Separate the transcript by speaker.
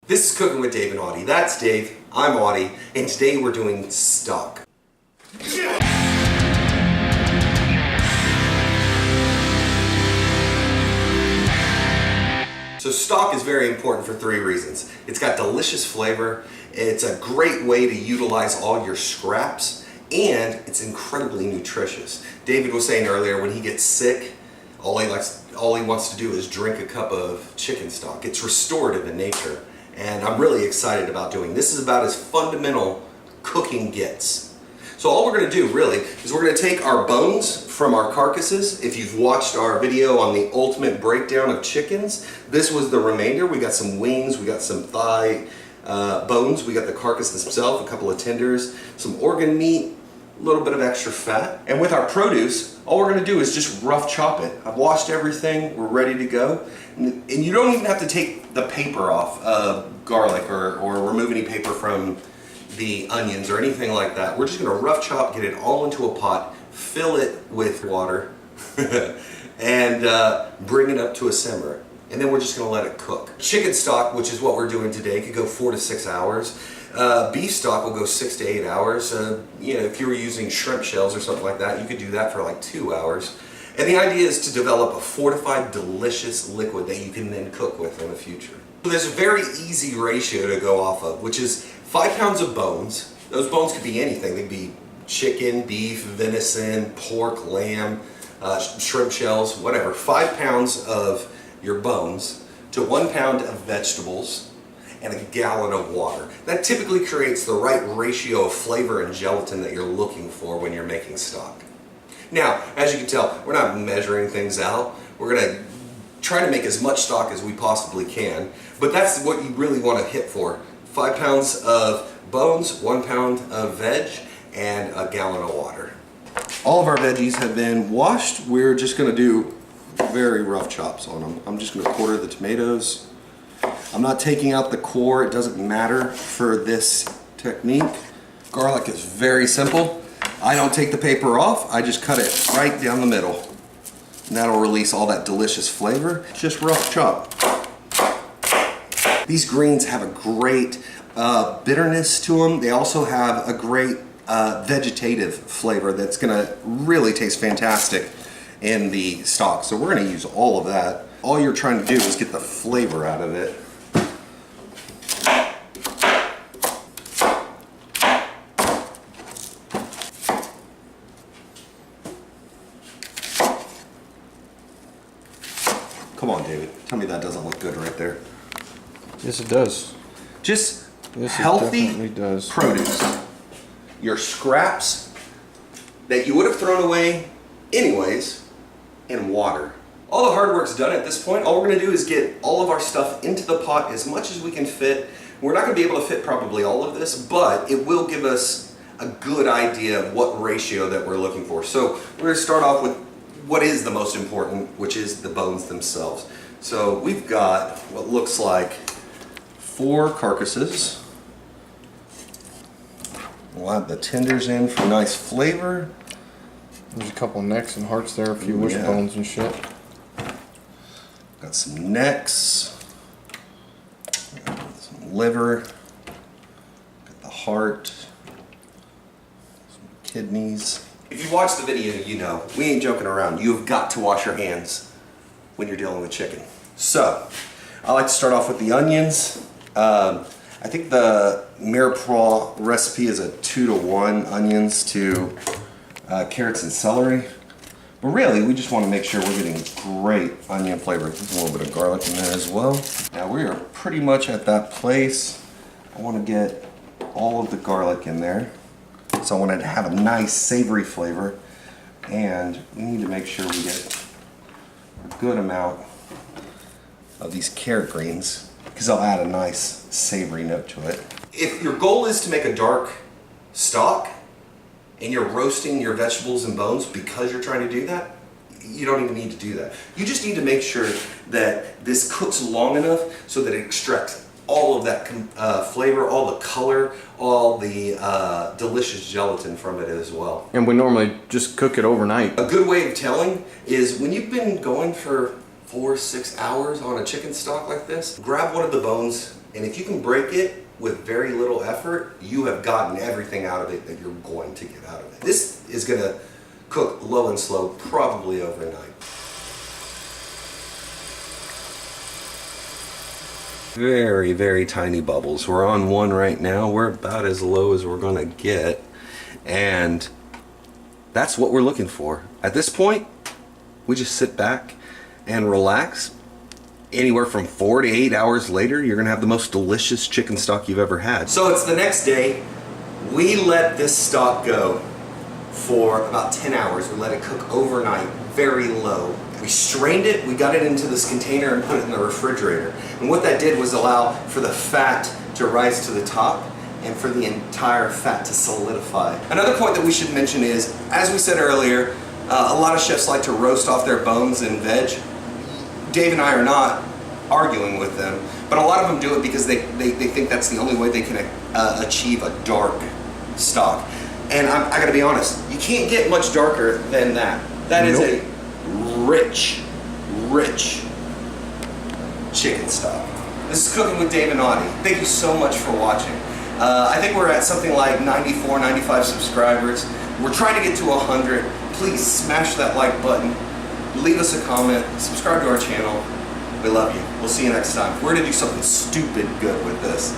Speaker 1: This is Cooking with Dave and Audie. That's Dave, I'm Audie, and today we're doing stock. So stock is very important for three reasons. It's got delicious flavor, it's a great way to utilize all your scraps, and it's incredibly nutritious. David was saying earlier when he gets sick, all he wants to do is drink a cup of chicken stock. It's restorative in nature, and I'm really excited about doing this. Is about as fundamental cooking gets. So all we're going to do really is we're going to take our bones from our carcasses. If you've watched our video on the ultimate breakdown of chickens, this was the remainder. We got some wings, we got some thigh bones, we got the carcass itself, a couple of tenders, some organ meat, a little bit of extra fat. And with our produce, all we're going to do is just rough chop it. I've washed everything, we're ready to go. And you don't even have to take the paper off of garlic or remove any paper from the onions or anything like that. We're just going to rough chop, get it all into a pot, fill it with water, and bring it up to a simmer. And then we're just going to let it cook. Chicken stock, which is what we're doing today, could go 4 to 6 hours. Beef stock will go 6 to 8 hours. If you were using shrimp shells or something like that, you could do that for like 2 hours. And the idea is to develop a fortified, delicious liquid that you can then cook with in the future. So there's a very easy ratio to go off of, which is 5 pounds of bones. Those bones could be anything. They could be chicken, beef, venison, pork, lamb, shrimp shells, whatever. 5 pounds of your bones to 1 pound of vegetables and a gallon of water. That typically creates the right ratio of flavor and gelatin that you're looking for when you're making stock. Now, as you can tell, we're not measuring things out. We're going to try to make as much stock as we possibly can, but that's what you really want to hit for. 5 pounds of bones, 1 pound of veg, and a gallon of water. All of our veggies have been washed. We're just going to do very rough chops on them. I'm just going to quarter the tomatoes. I'm not taking out the core. It doesn't matter for this technique. Garlic is very simple. I don't take the paper off. I just cut it right down the middle. And that'll release all that delicious flavor. Just rough chop. These greens have a great bitterness to them. They also have a great vegetative flavor that's gonna really taste fantastic in the stock. So we're gonna use all of that. All you're trying to do is get the flavor out of it. Come on, David. Tell me that doesn't look good right there.
Speaker 2: Yes, it does.
Speaker 1: Just
Speaker 2: Yes,
Speaker 1: healthy
Speaker 2: it does.
Speaker 1: produce. Your scraps that you would have thrown away anyways, and water. All the hard work's done at this point. All we're going to do is get all of our stuff into the pot as much as we can fit. We're not going to be able to fit probably all of this, but it will give us a good idea of what ratio that we're looking for. So we're going to start off with what is the most important, which is the bones themselves. So we've got what looks like 4 carcasses. We'll add the tenders in for nice flavor.
Speaker 2: There's a couple necks and hearts there, a few wishbones and shit.
Speaker 1: Got some necks, some liver, got the heart, some kidneys. If you watch the video, you know, we ain't joking around. You've got to wash your hands when you're dealing with chicken. So, I like to start off with the onions. I think the Mirepoix recipe is a 2 to 1 onions to carrots and celery. But really, we just want to make sure we're getting great onion flavor. There's a little bit of garlic in there as well. Now we are pretty much at that place. I want to get all of the garlic in there. So I want it to have a nice savory flavor. And we need to make sure we get a good amount of these carrot greens, because they'll add a nice savory note to it. If your goal is to make a dark stock, and you're roasting your vegetables and bones because you're trying to do that, you don't even need to do that. You just need to make sure that this cooks long enough so that it extracts all of that flavor, all the color, all the delicious gelatin from it as well.
Speaker 2: And we normally just cook it overnight.
Speaker 1: A good way of telling is when you've been going for 4 or 6 hours on a chicken stock like this, grab one of the bones And if you can break it with very little effort, you have gotten everything out of it that you're going to get out of it. This is going to cook low and slow, probably overnight. Very, very tiny bubbles. We're on one right now. We're about as low as we're going to get. And that's what we're looking for. At this point, we just sit back and relax. Anywhere from 4 to 8 hours later, you're gonna have the most delicious chicken stock you've ever had. So it's the next day. We let this stock go for about 10 hours. We let it cook overnight, very low. We strained it, we got it into this container and put it in the refrigerator. And what that did was allow for the fat to rise to the top and for the entire fat to solidify. Another point that we should mention is, as we said earlier, a lot of chefs like to roast off their bones and veg. Dave and I are not arguing with them, but a lot of them do it because they think that's the only way they can achieve a dark stock. And I gotta be honest, you can't get much darker than that. That is a rich, rich chicken stock. This is Cooking with Dave and Audie. Thank you so much for watching. I think we're at something like 94, 95 subscribers. We're trying to get to 100. Please smash that like button. Leave us a comment, subscribe to our channel. We love you. We'll see you next time. We're gonna do something stupid good with this.